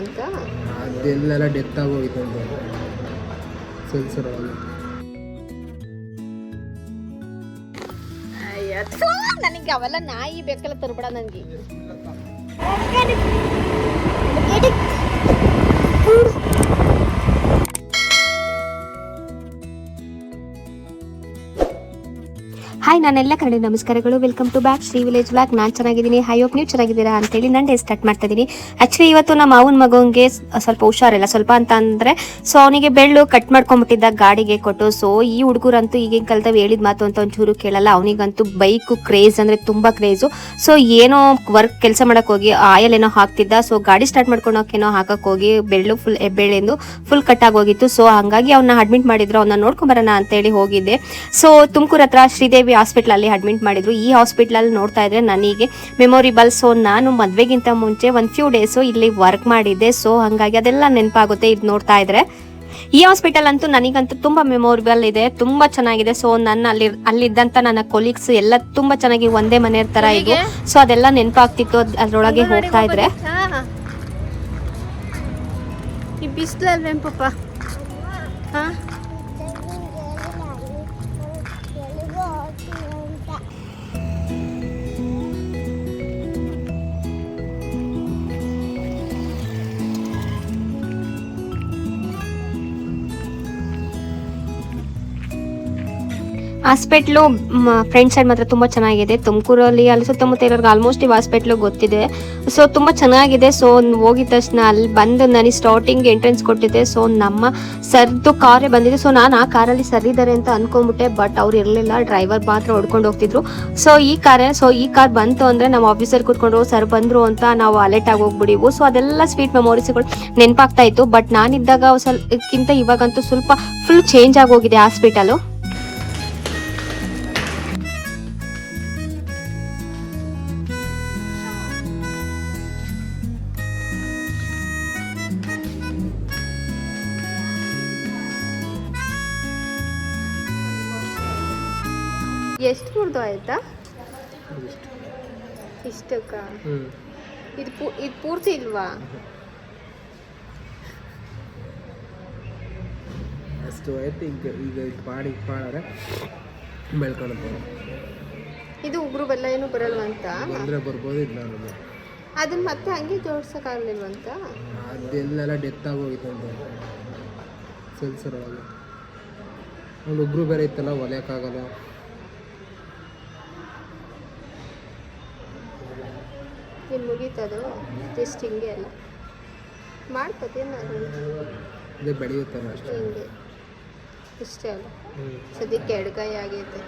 ಅಂತ ಅದೆಲ್ಲ ಡೆತ್ ಆಗೋಗಿತ್ತು ಅಂತ ಸೆಲ್ಸರಲ್ಲ. ನನಗೆ ಅವೆಲ್ಲ ನಾಯಿ ಬೇಕಲ್ಲ ತರ್ಬೇಡ ನನಗೆ. ಹಾಯ್, ನಾನೆಲ್ಲ ಕನ್ನಡ ನಮಸ್ಕಾರಗಳು. Welcome to back Shri village blog. ನಾನು ಚೆನ್ನಾಗಿದ್ದೀನಿ. ಹೈ ಹೋಪ್ ನೀವು ಚೆನ್ನಾಗಿದ್ದೀರಾ ಅಂತೇಳಿ ನಾನು ಡೇ ಸ್ಟಾರ್ಟ್ ಮಾಡ್ತಾ ಇದ್ದೀನಿ. ಆ್ಯಕ್ಚುಲಿ ಇವತ್ತು ನಮ್ಮ ಮಾವನ ಮಗನಿಗೆ ಸ್ವಲ್ಪ ಹುಷಾರಿಲ್ಲ, ಸ್ವಲ್ಪ ಅಂತ ಅಂದರೆ ಸೊ ಅವನಿಗೆ ಬೆಳ್ಳು ಕಟ್ ಮಾಡ್ಕೊಂಡ್ಬಿಟ್ಟಿದ್ದ ಗಾಡಿಗೆ ಕೊಟ್ಟು. ಸೊ ಈ ಹುಡುಗರಂತೂ ಈಗಿನ ಕಾಲದಲ್ಲಿ ಹೇಳಿದ ಮಾತು ಅಂತ ಒಂಚೂರು ಕೇಳಲ್ಲ. ಅವನಿಗಂತೂ ಬೈಕು ಕ್ರೇಜ್ ಅಂದರೆ ತುಂಬ ಕ್ರೇಜು. ಸೊ ಏನೋ ವರ್ಕ್ ಕೆಲಸ ಮಾಡೋಕ್ಕೆ ಹೋಗಿ ಆಯಲ್ ಏನೋ ಹಾಕ್ತಿದ್ದ. ಸೊ ಗಾಡಿ ಸ್ಟಾರ್ಟ್ ಮಾಡ್ಕೊಳೋಕೇನೋ ಹಾಕಕ್ಕೆ ಹೋಗಿ ಬೆಳ್ಳು ಬೆಳ್ಳೆಂದು ಫುಲ್ ಕಟ್ ಆಗೋಗಿತ್ತು. ಸೊ ಹಾಗಾಗಿ ಅವನ್ನ ಅಡ್ಮಿಟ್ ಮಾಡಿದ್ರು. ಅವನ್ನ ನೋಡ್ಕೊಂಬರೋಣ ಅಂತೇಳಿ ಹೋಗಿದ್ದೆ. ಸೊ ತುಮಕೂರು ಹತ್ರ ಶ್ರೀದೇವಿ ಹಾಸ್ಪಿಟಲ್ ಅಲ್ಲಿ ಅಡ್ಮಿಟ್ ಮಾಡಿದ್ರು. ಈ ಹಾಸ್ಪಿಟಲ್ ಅಲ್ಲಿ ನೋಡ್ತಾ ಇದ್ರೆ ನನಗೆ ಮೆಮೊರಿಬಲ್. ಸೊ ನಾನು ಮದ್ವೆಗಿಂತ ಮುಂಚೆ ಒಂದು ಫ್ಯೂ ಡೇಸು ಇಲ್ಲಿ ವರ್ಕ್ ಮಾಡಿದ್ದೆ. ಸೊ ಹಂಗಾಗಿ ಅದೆಲ್ಲ ನೆನಪಾಗುತ್ತೆ ಇದು ನೋಡ್ತಾ ಇದ್ರೆ. ಈ ಹಾಸ್ಪಿಟಲ್ ಅಂತೂ ನನಗಂತೂ ತುಂಬಾ ಮೆಮೊರಿಬಲ್ ಇದೆ, ತುಂಬಾ ಚೆನ್ನಾಗಿದೆ. ಸೊ ನನ್ನ ಅಲ್ಲಿದ್ದಂತ ನನ್ನ ಕೊಲೀಗ್ಸ್ ಎಲ್ಲ ತುಂಬಾ ಚೆನ್ನಾಗಿ ಒಂದೇ ಮನೆ ತರ ಇದ್ವು. ಸೊ ಅದೆಲ್ಲ ನೆನಪಾಗ್ತಿತ್ತು ಅದ್ರೊಳಗೆ ಹೋಗ್ತಾ ಇದ್ರೆ. ಈ ಬಿಸಿಲಲ್ವೇ ಪಾಪ. ಹಾ, ಹಾಸ್ಪಿಟ್ಲು ಫ್ರಂಟ್ ಸೈಡ್ ಮಾತ್ರ ತುಂಬ ಚೆನ್ನಾಗಿದೆ. ತುಮಕೂರಲ್ಲಿ ಅಲ್ಲಿ ಸುತ್ತಮುತ್ತ ಇರೋರ್ಗೆ ಆಲ್ಮೋಸ್ಟ್ ಈ ಹಾಸ್ಪಿಟ್ಲು ಗೊತ್ತಿದೆ. ಸೊ ತುಂಬ ಚೆನ್ನಾಗಿದೆ. ಸೊ ಹೋಗಿದ ತಕ್ಷಣ ಅಲ್ಲಿ ಬಂದು ನನಗೆ ಸ್ಟಾರ್ಟಿಂಗ್ ಎಂಟ್ರೆನ್ಸ್ ಕೊಟ್ಟಿದ್ದೆ. ಸೊ ನಮ್ಮ ಸರ್ದು ಕಾರೇ ಬಂದಿದೆ. ಸೊ ನಾನು ಆ ಕಾರಲ್ಲಿ ಸರ್ ಇದ್ದಾರೆ ಅಂತ ಅನ್ಕೊಂಡ್ಬಿಟ್ಟೆ, ಬಟ್ ಅವ್ರು ಇರಲಿಲ್ಲ, ಡ್ರೈವರ್ ಮಾತ್ರ ಹೊಡ್ಕೊಂಡು ಹೋಗ್ತಿದ್ರು. ಸೊ ಈ ಕಾರ್ ಬಂತು ಅಂದರೆ ನಮ್ಮ ಆಫೀಸರ್ ಕೂತ್ಕೊಂಡ್ರು, ಸರ್ ಬಂದರು ಅಂತ ನಾವು ಅಲರ್ಟ್ ಆಗಿ ಹೋಗ್ಬಿಡಿವು. ಸೊ ಅದೆಲ್ಲ ಸ್ವೀಟ್ ಮೆಮೊರೀಸ್ಗಳು ನೆನಪಾಗ್ತಾ ಇತ್ತು. ಬಟ್ ನಾನಿದ್ದಾಗ ಸ್ವಲ್ಪಕ್ಕಿಂತ ಇವಾಗಂತೂ ಸ್ವಲ್ಪ ಫುಲ್ ಚೇಂಜ್ ಆಗೋಗಿದೆ ಹಾಸ್ಪಿಟಲು. ಎಷ್ಟು ಮುರ್ದು ಆಯ್ತಾ ಇಷ್ಟಕ್ಕ? ಇದು ಪೂರ್ತಿ ಇಲ್ವಾ? ಅಷ್ಟು ಆಯ್ತು. ಈಗ ಪಾಡಿ ಪಾಡರೆ ಬೆಳ್ಕೊಳುತ್ತೆ. ಇದು ಉಗುರು ಬೆಲ್ಲ ಏನು ಬರಲ್ವ ಅಂತ ಅಂದರೆ ಬರ್ಬೋದು. ಇಲ್ಲ ನಮಗೆ ಅದನ್ನ ಮತ್ತೆ ಹಂಗೆ ಜೋಡ್ಸೋಕ್ಕಾಗಲಿಲ್ವಂತ. ಅದೆಲ್ಲ ಡೆತ್ ಆಗೋಗಿತ್ತು ಅಂತ ಸೆಲ್ಸರಲ್ಲ. ಒಂದು ಉಗುರು ಬೇರೆ ಇತ್ತಲ್ಲ, ಹೊಲಿಯೋಕ್ಕಾಗಲ್ಲ. ಇನ್ನು ಮುಗೀತದು ಜಸ್ಟ್ ಹಿಂಗೆ ಅಲ್ಲ ಮಾಡ್ಕೋತೀನಿ ನಾನು. ಅದೇ ಬೆಳೆಯುತ್ತಲ್ಲ ಅಷ್ಟೇ, ಹಿಂಗೆ ಇಷ್ಟೇ ಅಲ್ಲ. ಸದ್ಯಕ್ಕೆ ಎಡಗಾಯಿ ಆಗೈತೆ.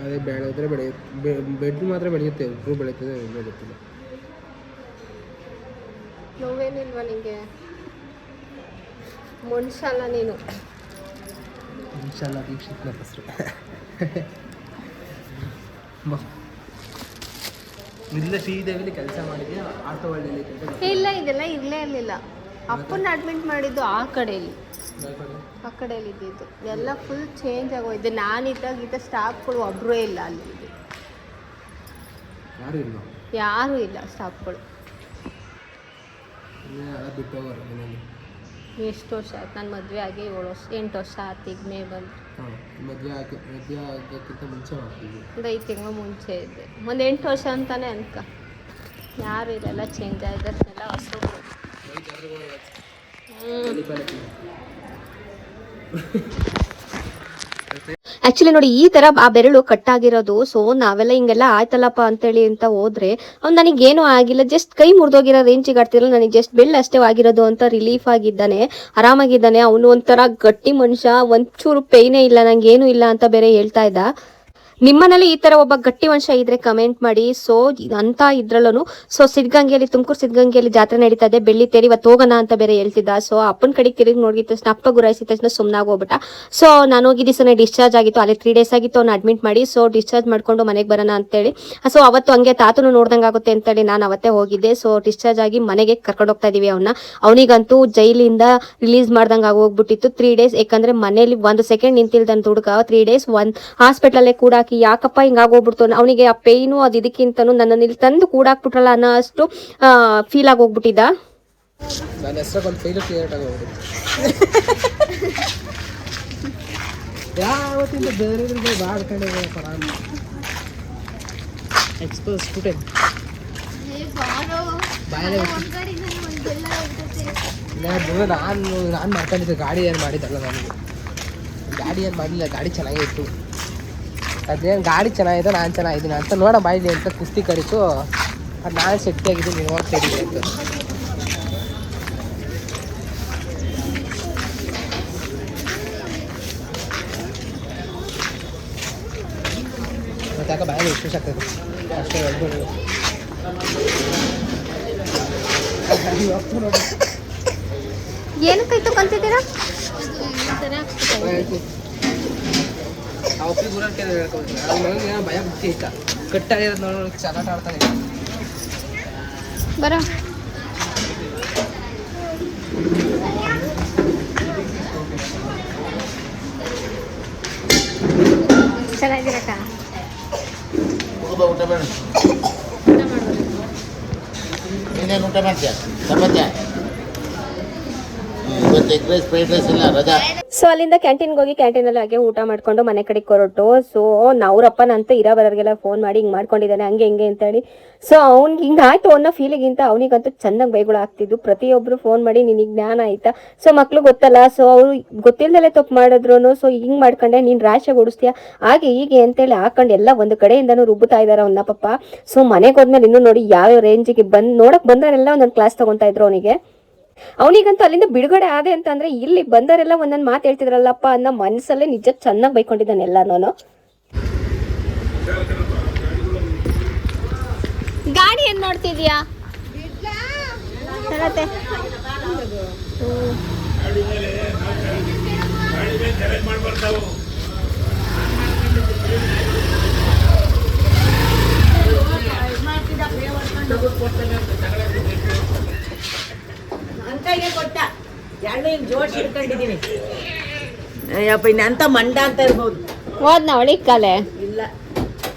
ಅದೇ ಬೆಳೆದ್ರೆ ಬೆಳೆಯುತ್ತೆ, ಬೆಡ್ ಮಾತ್ರ ಬೆಳೆಯುತ್ತೆ, ಉಗುರು ಬೆಳೀತದೆ ಬೆಳೀತಿಲ್ಲ. ನೋವೇನಿಲ್ವಾ ನಿಂಗೆ? ಮನುಷ್ಯಲ್ಲ ನೀನು. ಇನ್ಶಾಲ್ಲ ದೀಕ್ಷಿತ್ನ ಹೆಸರು. ಇಲ್ಲ ಶ್ರೀದೇವಿಲಿ ಕೆಲಸ ಮಾಡಿದ್ಯಾ ಆಟೋ ಹಳ್ಳಿಲಿ? ಇಲ್ಲ, ಇದೆಲ್ಲ ಇರಲೇ ಇರಲಿಲ್ಲ. ಅಪ್ಪನ ಅಡ್ಮಿಟ್ ಮಾಡಿದ್ದು ಆ ಕಡೆಯಲ್ಲಿ ಇದ್ದಿದ್ದು. ಎಲ್ಲ ಫುಲ್ ಚೇಂಜ್ ಆಗೋಯ್ತು. ನಾನಿದ್ದಾಗ ಸ್ಟಾಫ್ಗಳು ಒಬ್ಬರೂ ಇಲ್ಲ ಅಲ್ಲಿ. ಯಾರೂ ಇಲ್ಲ ಸ್ಟಾಫ್ಗಳು. ಎಷ್ಟು ವರ್ಷ ಆಯ್ತು ನನ್ನ ಮದುವೆ ಆಗಿ? 8 ವರ್ಷ ಆಯ್ತು. ಈಗ ಮೇ ಬಂದು ಮದುವೆ ಆಗೋಕ್ಕಿಂತ ಮುಂಚೆ ಮಾಡ್ತೀವಿ. ಒಂದು 5 ತಿಂಗಳು ಮುಂಚೆ ಇದ್ದೆ. ಒಂದು 8 ವರ್ಷ ಅಂತಾನೆ ಅನ್ಕ. ಯಾರು ಇಲ್ಲೆಲ್ಲ ಚೇಂಜ್ ಆಗಿದ್ದಾರೆ, ಎಲ್ಲ ಹೊಸರು. ಆ್ಯಕ್ಚುಲಿ ನೋಡಿ, ಈ ಥರ ಆ ಬೆರಳು ಕಟ್ಟಾಗಿರೋದು. ಸೊ ನಾವೆಲ್ಲ ಹಿಂಗೆಲ್ಲ ಆಯ್ತಲ್ಲಪ್ಪ ಅಂತೇಳಿ ಅಂತ ಹೋದ್ರೆ ಅವ್ನು ನನಗೇನೂ ಆಗಿಲ್ಲ, ಜಸ್ಟ್ ಕೈ ಮುರಿದೋಗಿರೋ ರೇಂಜಿಗೆ ಆಡ್ತಿರಲ್ಲ, ನನಗೆ ಜಸ್ಟ್ ಬೆಳ್ಳು ಅಷ್ಟೇ ಆಗಿರೋದು ಅಂತ ರಿಲೀಫ್ ಆಗಿದ್ದಾನೆ, ಆರಾಮಾಗಿದ್ದಾನೆ. ಅವನು ಒಂಥರ ಗಟ್ಟಿ ಮನುಷ್ಯ, ಒಂಚೂರು ಪೇಯ್ನೇ ಇಲ್ಲ, ನಂಗೇನು ಇಲ್ಲ ಅಂತ ಬೇರೆ ಹೇಳ್ತಾ ಇದ್ದ. ನಿಮ್ಮನೇಲಿ ಈ ತರ ಒಬ್ಬ ಗಟ್ಟಿ ಮನುಷ್ಯ ಇದ್ರೆ ಕಮೆಂಟ್ ಮಾಡಿ. ಸೊ ಅಂತ ಇದ್ರಲ್ಲೂ ಸೊ ಸಿದ್ಧಗಂಗೆಯಲ್ಲಿ, ತುಮಕೂರು ಸಿದ್ಧಗಂಗೆಯಲ್ಲಿ ಜಾತ್ರೆ ನಡೀತಾ ಇದೆ, ಬೆಳ್ಳಿ ತೇರಿ, ಇವತ್ತು ಹೋಗೋಣ ಅಂತ ಬೇರೆ ಹೇಳ್ತಿದ್ದ. ಸೊ ಅಪ್ಪನ ಕಡೆಗೆ ತಿರುಗಿ ನೋಡಿದ ತಕ್ಷಣ ಅಪ್ಪ ಗುರಾಯಿಸಿದ ತಕ್ಷಣ ಸುಮ್ಮನಾಗಿ ಹೋಗ್ಬಿಟ್ಟ. ಸೊ ನಾನು ಹೋಗಿದ್ದ ದಿವಸನೇ ಡಿಸ್ಚಾರ್ಜ್ ಆಗಿತ್ತು, ಅಲ್ಲಿ 3 ಡೇಸ್ ಆಗಿತ್ತು ಅವ್ನು ಅಡ್ಮಿಟ್ ಮಾಡಿ. ಸೊ ಡಿಸ್ಚಾರ್ಜ್ ಮಾಡ್ಕೊಂಡು ಮನೆಗೆ ಬರೋಣ ಅಂತೇಳಿ. ಸೊ ಅವತ್ತು ಹಂಗೆ ತಾತನು ನೋಡ್ದಂಗೆ ಆಗುತ್ತೆ ಅಂತೇಳಿ ನಾನು ಅವತ್ತೇ ಹೋಗಿದ್ದೆ. ಸೊ ಡಿಸ್ಚಾರ್ಜ್ ಆಗಿ ಮನೆಗೆ ಕರ್ಕೊಂಡು ಹೋಗ್ತಾ ಇದೀವಿ ಅವನ್ನ. ಅವನಿಗಂತೂ ಜೈಲಿಂದ ರಿಲೀಸ್ ಮಾಡ್ದಂಗೆ ಆಗೋಗ್ಬಿಟ್ಟಿತ್ತು 3 ಡೇಸ್. ಯಾಕಂದ್ರೆ ಮನೇಲಿ 1 ಸೆಕೆಂಡ್ ನಿಂತಿಲ್ದಂತ ಹುಡುಗ 3 ಡೇಸ್ ಹಾಸ್ಪಿಟಲ್ ಕೂಡ ಯಾಕಪ್ಪ ಹಿಂಗಾಗೋಗ್ಬಿಡ್ತು ಅವನಿಗೆ. ಆ ಪೇಯ್ನು ಅದು ಇದಕ್ಕಿಂತನೂ ನನ್ನನ್ನು ಇಲ್ಲಿ ತಂದು ಕೂಡಾಕ್ಬಿಟ್ರಲ್ಲ ಅನ್ನೋ ಅಷ್ಟು ಫೀಲ್ ಆಗೋಗ್ಬಿಟ್ಟಿದ್ದ. ನನ್ನ ಹೆಸ್ರಾಗ ಒಂದು ಫೈಲು ಕ್ಲಿಯರ್ ಆಗೋಗ್ಬಿಡುತ್ತೆ. ಯಾವತ್ತಿಂದ ಬೇರೆ ಮಾಡ್ಕೊಂಡಿದ್ದೀನಪ್ಪ ನಾನು. ಎಕ್ಸ್ಪೋಸ್ ಸ್ಟೂಡೆಂಟ್ ನಾನು ಮಾಡ್ಕೊಂಡಿದ್ದೆ. ಗಾಡಿ ಏನು ಮಾಡಿದ್ದಲ್ಲ ನನಗೆ. ಗಾಡಿ ಏನು ಮಾಡಲಿಲ್ಲ, ಗಾಡಿ ಚೆನ್ನಾಗೇ ಇತ್ತು. ಅದೇನು ಗಾಡಿ ಚೆನ್ನಾಗಿದೆ, ನಾನು ಚೆನ್ನಾಗಿದ್ದೀನಿ ಅಂತ ನೋಡ ಬಾಯಿಲಿ ಅಂತ ಕುಸ್ತಿ ಕರೀತು. ಅದು ನಾನು ಶಕ್ತಿಯಾಗಿದ್ದೀನಿ, ನೀವು ಹೋಗ್ತಾ ಇದ್ದೀನಿ ಅಂತ. ಮತ್ತೆ ಯಾಕೆ ಬಾಯಲ್ಲಿ ವಿಶೇಷ ಆಗ್ತದೆ ಅಷ್ಟೇ ಹೇಳ್ಬೋದು. ಏನಕ್ಕಾಯ್ತು ಕಲ್ತಿದ್ದೀರಾ? ಆ ಒಪ್ಪಿಗೆ ಗುರ ಹೇಳ್ಕೊಳ್ತೀನಿ. ಅದು ನನಗೆ ಭಯ ಬುದ್ಧಿ ಐತ ಕಟ್ಟಾಗಿರೋದು ನೋಡಿ ಚೆನ್ನಾಗಿ ಆಡ್ತಾನೆ. ಬರೋ ಚೆನ್ನಾಗಿರಕ್ಕ ಊಟ ಬೇಡ, ಇನ್ನೇನು ಊಟ ಮಾಡ್ತೀಯ? ಚಪಾತಿ ಇವತ್ತು ಎಗ್ ರೈಸ್ ಫ್ರೈಡ್ ರೈಸ್ ಇಲ್ಲ, ರಜಾ. ಸೊ ಅಲ್ಲಿಂದ ಕ್ಯಾಂಟೀನ್ಗೆ ಹೋಗಿ ಕ್ಯಾಂಟೀನಲ್ಲಿ ಹಾಗೆ ಊಟ ಮಾಡ್ಕೊಂಡು ಮನೆ ಕಡೆಗೆ ಹೊರಟು. ಸೊ ಅವ್ರಪ್ಪನಂತೂ ಇರೋ ಬರೋರಿಗೆಲ್ಲ ಫೋನ್ ಮಾಡಿ ಹಿಂಗೆ ಮಾಡ್ಕೊಂಡಿದ್ದಾನೆ ಹಂಗೆ ಹಿಂಗೆ ಅಂತೇಳಿ. ಸೊ ಅವ್ನಿಗೆ ಹಿಂಗೆ ಆಯ್ತು ಅನ್ನೋ ಫೀಲಿಗಿಂತ ಅವನಿಗಂತೂ ಚೆನ್ನಾಗಿ ಬೈಗಳು ಆಗ್ತಿದ್ದು. ಪ್ರತಿಯೊಬ್ಬರು ಫೋನ್ ಮಾಡಿ ನಿನಗೆ ಜ್ಞಾನ ಆಯ್ತಾ? ಸೊ ಮಕ್ಳು ಗೊತ್ತಲ್ಲ, ಸೊ ಅವರು ಗೊತ್ತಿಲ್ಲದಲ್ಲೇ ತಪ್ಪು ಮಾಡಿದ್ರು. ಸೊ ಹಿಂಗೆ ಮಾಡ್ಕೊಂಡೆ ನೀನು ರಾಶಿಯಾಗಿ ಓಡಿಸ್ತೀಯ ಹಾಗೆ ಹೀಗೆ ಅಂತೇಳಿ ಹಾಕೊಂಡು ಎಲ್ಲ ಒಂದು ಕಡೆಯಿಂದನೂ ರುಬ್ಬುತ್ತಾ ಇದ್ದಾರೆ ಅವನ್ನ ಪಾಪ. ಸೊ ಮನೆಗೆ ಹೋದ್ಮೇಲೆ ಇನ್ನೂ ನೋಡಿ ಯಾವ ರೇಂಜಿಗೆ ನೋಡಕ್ ಬಂದವರೆಲ್ಲ ಒಂದೊಂದು ಕ್ಲಾಸ್ ತಗೊತಾ ಇದ್ರು ಅವನಿಗೆ. ಅವನಿಗಂತೂ ಅಲ್ಲಿಂದ ಬಿಡುಗಡೆ ಆದೆ ಅಂತಂದ್ರೆ ಇಲ್ಲಿ ಬಂದರೆಲ್ಲ ಒಂದೊಂದು ಮಾತು ಹೇಳ್ತಿದ್ರಲ್ಲಪ್ಪ ಅನ್ನೋ ಮನಸ್ಸಲ್ಲೇ ನಿಜ ಚೆನ್ನಾಗಿ ಬೈಕೊಂಡಿದ್ದಾನೆ ಎಲ್ಲಾನು. ಗಾಡಿ ಏನ್ ನೋಡ್ತಿದ್ಯಾ? ಅಂಕೈಗೆ ಕೊಟ್ಟ ಎರಡು ಹಿಂಗೆ ಜೋಡಿಸಿ ಹಿಡ್ಕೊಂಡಿದ್ದೀನಿ. ಅಯ್ಯಪ್ಪ ಇನ್ನಂತ ಮಂಡ ಅಂತ ಇರ್ಬೋದು. ಹೋದ್ನ ಒಳಿಗ್ ಕಾಲೆ ಇಲ್ಲ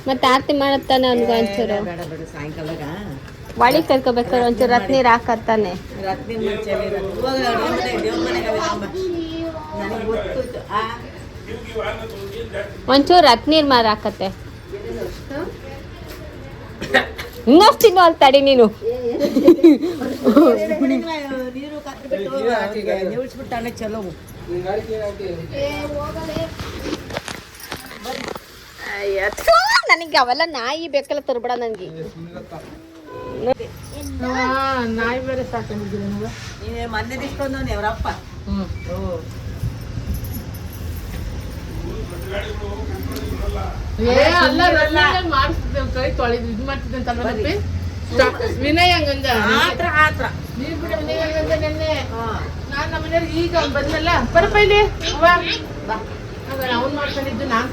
ಮತ್ತೆ ಆರತಿ ಮಾಡತ್ತಾನೆ ಅವ್ನಿಗೆ ಒಂಚೂರು ಬೇಡ ಬೇಡ ಸಾಯಂಕಾಲಾಗ ಒಳಿಗ್ ಕರ್ಕೋಬೇಕಾದ್ರೆ ಒಂಚೂರು ರತ್ನೀರ್ ಹಾಕತ್ತಾನೆ. ರತ್ನಿನ ಮುಂಚೆಲಿ ಇವಾಗ ದೇವ್ರ ಮನೆಗೆ ನನಗೆ ಗೊತ್ತು. ಒಂಚೂರು ರತ್ನೀರ್ ಮಾರ ಹಾಕತ್ತೆ. ಇನ್ನಷ್ಟು ತಿನ್ನು ಅಲ್ಲಿ ತಡಿ ನೀನು. ನೀರು ಕತ್ಬಿಟ್ಟು ನಿಲ್ಸ್ಬಿಟ್ಟಾನೆ ಚಲೋ. ನನಗೆ ಅವೆಲ್ಲ ನಾಯಿ ಬೇಕಲ್ಲ ತರ್ಬೇಡ ನನಗೆ. ನಾಯಿ ಬೇರೆ ಸಾಕೊಂಡಿದ್ದೀನಿ ನೀನು ಮೊನ್ನೆ ಇಷ್ಟೊಂದು ಅವರಪ್ಪ. ವಿನಯ್ ಹಂಗಂದ ಆತ್ರ ಆತ್ರ ನೀರ್ ಬಿಡ ವಿನಯ್ ಹಂಗಂದ ನೆನ್ನೆ ನಾನ್ ನಮ್ಮ ಮನೆಯವ್ರಿಗೆ ಈಗ ಬಂದ್ನಲ್ಲ ಬರಪ್ಪ ಇಲ್ಲಿ ಅವ್ನ್ ಮಾಡ್ಕೊಂಡಿದ್ದು ನಾನ್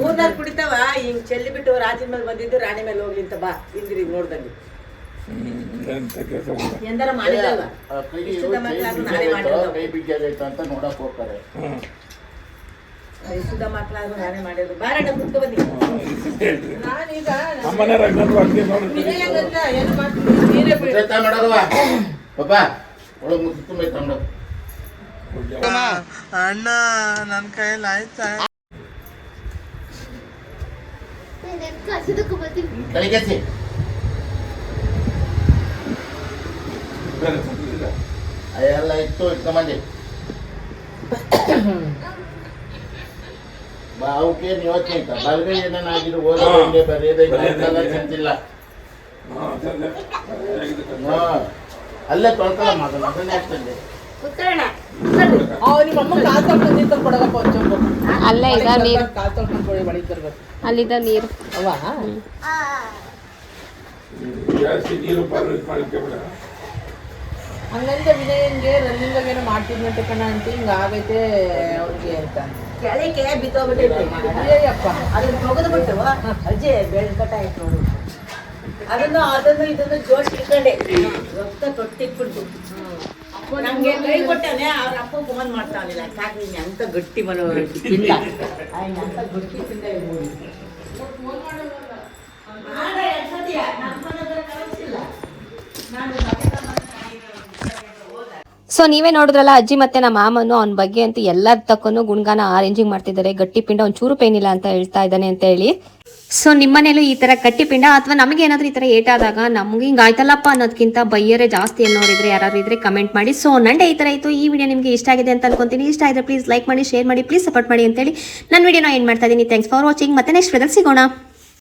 ಮೂರ್ನಾರು ಕುಡಿತಾವ ಹಿಂಗ್ ಚೆಲ್ಲಿ ಬಿಟ್ಟು ರಾಜಿನ ಮೇಲೆ ಬಂದಿದ್ದು ರಾಣಿ ಮೇಲೆ ಹೋಗ್ಲಿ ಅಂತ ಬಾ ಇಂದ್ರಿ ನೋಡ್ದಂಗೆ ಎಂದಾರ ಮಾಡಿದಲ್ವಾ ಕೈ ಬಿಗ್ಗಾಗೈತೆ ಅಂತ ನೋಡಕ್ ಹೋಗ್ತಾರೆ. ಸುಧಾ ಮಕ್ಕಳಾದ್ರು ನಾನೇ ಮಾಡಿದ್ರು. ಬಾರಣ್ಣ ಕುತ್ಕೊ ಬನ್ನಿ. ನಾನೀಗ ಏನು ಮಾಡ್ತೀನಿ ಮಾಡೋದವ ಪಾಪ ಒಳಗೆ ಮುದ್ದು ತುಂಬೈತೆ ನೋಡು. ಅಣ್ಣ ನನ್ನ ಕೈಯಲ್ಲಿ ಆಯ್ತಾ? ಕಳಿಗೆಸಿ ಎಲ್ಲ ಇತ್ತು ಇಟ್ಕೊಂಬಂದಿ ಅವಕ್ಕೇನು ಯೋಚನೆ ಆಯ್ತಾ? ಬಲಗೈ ಏನಾಗಿದ್ದು ಓದೋದಂಗೆ ಬರೆಯೋದಂಗೆ ಚಿಂತಿಲ್ಲ. ಅಲ್ಲೇ ತೊಳ್ಕೊಳ್ಳ ಮಾತಲ್ಲ ಅದನ್ನೇ ಆಗ್ತದೆ. ನಿಮ್ಮಮ್ಮ ಕಾಲ್ ತೊಳ್ಕೊಂಡು ನೀರು ಕೊಡಗಪ್ಪ ಒಂಚೂರು. ಅಲ್ಲೇ ಇದಾವ ನೀರು, ಕಾಲ್ ತೊಳ್ಕೊಂಡು ಬಳಿ ತರ್ಬೇಕು. ಅಲ್ಲಿದ್ದ ನೀರು. ಅವ್ವ ಹಂಗಂತ ವಿನಯನ್ಗೆ ರನ್ನಿಂಗ್ ಏನೋ ಮಾಡ್ತಿದ್ನಂತೆ ಕಣ ಅಂತ ಹಿಂಗ ಆಗೈತೆ ಅವ್ರಿಗೆ ಅಂತ ಕೆಳಗೆ ಬಿತ್ತೋಗ್ಬಿಟ್ಟಿರ್ತೀವಿ. ಅಯ್ಯಪ್ಪ ಅದನ್ನ ತೆಗೆದ್ಬಿಟ್ಟು ಅಜ್ಜಿ ಬೆಳ್ಕಟ್ಟ ಆಯ್ತು ನೋಡು. ಅದನ್ನು ಇದನ್ನು ಜೋಡಿಸಿ ಇಟ್ಕೊಂಡೆ ರಕ್ತ ತೊಟ್ಟಿಟ್ಬಿಟ್ಟು ನಮ್ಗೆ ಕೈ ಕೊಟ್ಟಾನೆ. ಅವ್ರ ಅಪ್ಪ ಫೋನ್ ಮಾಡ್ತಾನಿಲ್ಲ ಸಾಕು ನೀನು ಅಂತ ಗಟ್ಟಿ ಮನೋರು ಪಿಂಡ ಅಂತ ಗಟ್ಟಿ ಪಿಂಡ ಇರ್ಬೋದು. ನಾನು ಸೊ ನೀವೇ ನೋಡಿದ್ರಲ್ಲ ಅಜ್ಜಿ ಮತ್ತೆ ನಮ್ಮ ಮಾಮನು ಅವ್ನ ಬಗ್ಗೆ ಅಂತ ಎಲ್ಲರ ತಕ್ಕನು ಗುಣಗಾನ ಅರೇಂಜಿಂಗ್ ಮಾಡ್ತಿದ್ದಾರೆ. ಗಟ್ಟಿ ಪಿಂಡ ಒಂಚೂರು ಪೇನ್ ಇಲ್ಲ ಅಂತ ಹೇಳ್ತಾ ಇದ್ದಾನೆ ಅಂತ ಹೇಳಿ. ಸೊ ನಿಮ್ಮನೇಲೂ ಈ ತರ ಗಟ್ಟಿ ಪಿಂಡ ಅಥವಾ ನಮಗೆ ಏನಾದ್ರೂ ಈ ತರ ಏಟಾದಾಗ ನಮ್ಗೆ ಹಿಂಗ ಆಯ್ತಲ್ಲಪ್ಪ ಅನ್ನೋದಕ್ಕಿಂತ ಬೈಯರೇ ಜಾಸ್ತಿ ಅನ್ನೋರಿದ್ರೆ ಯಾರು ಇದ್ರೆ ಕಮೆಂಟ್ ಮಾಡಿ. ಸೊ ನಂಡೆ ಈ ತರ ಇತ್ತು. ಈ ವಿಡಿಯೋ ನಿಮಗೆ ಇಷ್ಟ ಆಗಿದೆ ಅಂತ ಅನ್ಕೊಂತೀನಿ. ಇಷ್ಟ ಆದ್ರೆ ಪ್ಲೀಸ್ ಲೈಕ್ ಮಾಡಿ, ಶೇರ್ ಮಾಡಿ, ಪ್ಲೀಸ್ ಸಪೋರ್ಟ್ ಮಾಡಿ ಅಂತೇಳಿ ನನ್ನ ವಿಡಿಯೋನ ಏನ್ ಮಾಡ್ತಾ ಇದೀನಿ. Thanks for watching. ಮತ್ತೆ ನೆಕ್ಸ್ಟ್ ವಿಡಿಯೋದಲ್ಲಿ ಸಿಗೋಣ.